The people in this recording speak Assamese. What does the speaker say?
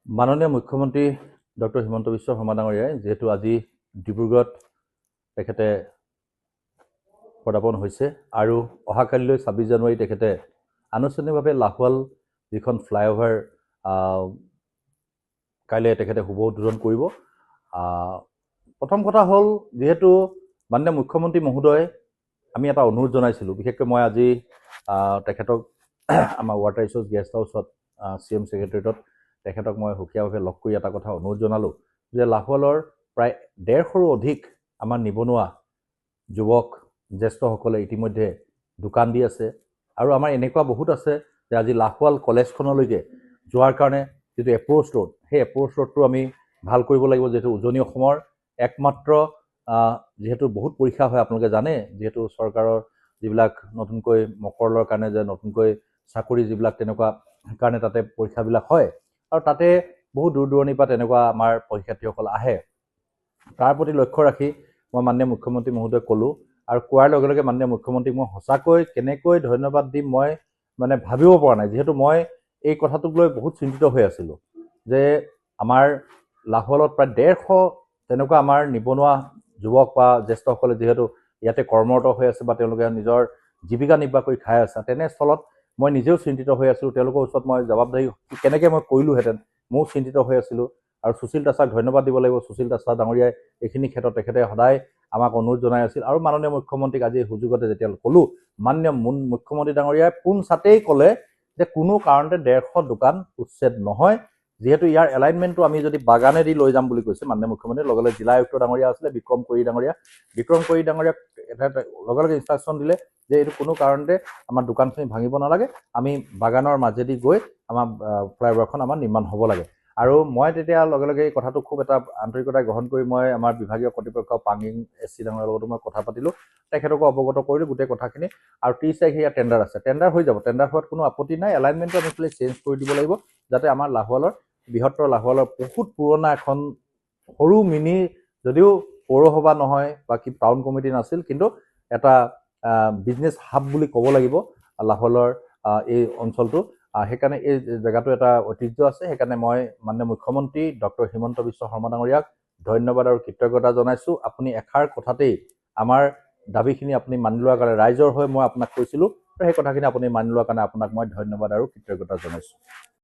মাননীয় মুখ্যমন্ত্ৰী ডক্টৰ হিমন্ত বিশ্ব শৰ্মা ডাঙৰীয়াই যেহেতু আজি ডিব্ৰুগড়ত তেখেতে পদাৰ্পণ হৈছে আৰু অহাকালিলৈ 26 জানুৱাৰী তেখেতে আনুষ্ঠানিকভাৱে লাহোৱাল যিখন ফ্লাইঅভাৰ কাইলৈ তেখেতে শুভ উদ্বোধন কৰিব। প্ৰথম কথা হ'ল যেহেতু মাননীয় মুখ্যমন্ত্ৰী মহোদয় আমি এটা অনুৰোধ জনাইছিলোঁ, বিশেষকৈ মই আজি তেখেতক আমাৰ ৱাটাৰ ৰিচোৰ্চ গেষ্ট হাউচত CM ছেক্ৰেটেৰিয়েটত তেখেতক মই সুকীয়াভাৱে লগ কৰি এটা কথা অনুৰোধ জনালোঁ যে লাহোৱালৰ প্ৰায় 150ৰো অধিক আমাৰ নিবনুৱা যুৱক জ্যেষ্ঠসকলে ইতিমধ্যে দোকান দি আছে আৰু আমাৰ এনেকুৱা বহুত আছে যে আজি লাহোৱাল কলেজখনলৈকে যোৱাৰ কাৰণে যিটো এপ্ৰ'চ ৰোড, সেই এপ্ৰ'চ ৰোডটো আমি ভাল কৰিব লাগিব। যিহেতু উজনি অসমৰ একমাত্ৰ যিহেতু বহুত পৰীক্ষা হয়, আপোনালোকে জানে, যিহেতু চৰকাৰৰ যিবিলাক নতুনকৈ মকৰলৰ কাৰণে যে নতুনকৈ চাকৰি যিবিলাক তেনেকুৱা কাৰণে তাতে পৰীক্ষাবিলাক হয় আৰু তাতে বহু দূৰ দূৰণিৰ পৰা তেনেকুৱা আমাৰ পৰীক্ষাৰ্থীসকল আহে। তাৰ প্ৰতি লক্ষ্য ৰাখি মই মাননীয় মুখ্যমন্ত্ৰী মহোদয়ক ক'লোঁ আৰু কোৱাৰ লগে লগে মাননীয় মুখ্যমন্ত্ৰীক মই সঁচাকৈ কেনেকৈ ধন্যবাদ দিম মই ভাবিব পৰা নাই। যিহেতু মই এই কথাটোক লৈ বহুত চিন্তিত হৈ আছিলোঁ যে আমাৰ লাহোৱালত প্ৰায় 150 তেনেকুৱা আমাৰ নিবনুৱা যুৱক বা জ্যেষ্ঠসকলে যিহেতু ইয়াতে কৰ্মৰত হৈ আছে বা তেওঁলোকে নিজৰ জীৱিকা নিৰ্বাহ কৰি খাই আছে, তেনেস্থলত মই নিজেও চিন্তিত হৈ আছিলোঁ। তেওঁলোকৰ ওচৰত মই জবাবদাৰী কেনেকৈ মই কৰিলোহেঁতেন ময়ো চিন্তিত হৈ আছিলোঁ আৰু সুশীল দাসাক ধন্যবাদ দিব লাগিব। সুশীল দাসা ডাঙৰীয়াই এইখিনি ক্ষেত্ৰত তেখেতে সদায় আমাক অনুৰোধ জনাই আছিল আৰু মাননীয় মুখ্যমন্ত্ৰীক আজি সুযোগতে যেতিয়া ক'লোঁ, মাননীয় মুখ্যমন্ত্ৰী ডাঙৰীয়াই পোনচাতেই ক'লে যে কোনো কাৰণতে 150 দোকান উচ্ছেদ নহয়। যিহেতু ইয়াৰ এলাইনমেণ্টটো আমি যদি বাগানেদি লৈ যাম বুলি কৈছে মাননীয় মুখ্যমন্ত্ৰীয়ে, লগে লগে জিলা আয়ুক্ত ডাঙৰীয়া আছিলে বিক্ৰম কোঁৱৰী ডাঙৰীয়াক লগে লগে ইনষ্ট্ৰাকশ্যন দিলে যে এইটো কোনো কাৰণতে আমাৰ দোকানখিনি ভাঙিব নালাগে, আমি বাগানৰ মাজেদি গৈ আমাৰ ফ্লাইঅভাৰখন আমাৰ নিৰ্মাণ হ'ব লাগে। আৰু মই তেতিয়া লগে লগে এই কথাটো খুব এটা আন্তৰিকতাৰে গ্ৰহণ কৰি মই আমাৰ বিভাগীয় কৰ্তৃপক্ষ পাংগিং SC ডাঙৰীয়াৰ লগতো মই কথা পাতিলোঁ, তেখেতকো অৱগত কৰিলোঁ গোটেই কথাখিনি। আৰু 30 তাৰিখে ইয়াত টেণ্ডাৰ আছে, টেণ্ডাৰ হৈ যাব, টেণ্ডাৰ হোৱাত কোনো আপত্তি নাই। এলাইনমেণ্টটো আমি খালি চেঞ্জ কৰি দিব লাগিব যাতে আমাৰ লাহোৱালৰ বৃহত্তৰ লাহোৱালৰ বহুত পুৰণা এখন সৰু মিনি, যদিও পৌৰসভা নহয় বা কি টাউন কমিটি নাছিল, কিন্তু এটা বিজনেছ হাব বুলি ক'ব লাগিব লাহোৱালৰ এই অঞ্চলটো। সেইকাৰণে এই জেগাটো এটা ঐতিহ্য আছে। সেইকাৰণে মই মাননীয় মুখ্যমন্ত্ৰী ডক্টৰ হিমন্ত বিশ্ব শৰ্মা ডাঙৰীয়াক ধন্যবাদ আৰু কৃতজ্ঞতা জনাইছোঁ। আপুনি এষাৰ কথাতেই আমাৰ দাবীখিনি আপুনি মানি লোৱাৰ কাৰণে, ৰাইজৰ হৈ মই আপোনাক কৈছিলোঁ আৰু সেই কথাখিনি আপুনি মানি লোৱাৰ কাৰণে আপোনাক মই ধন্যবাদ আৰু কৃতজ্ঞতা জনাইছোঁ।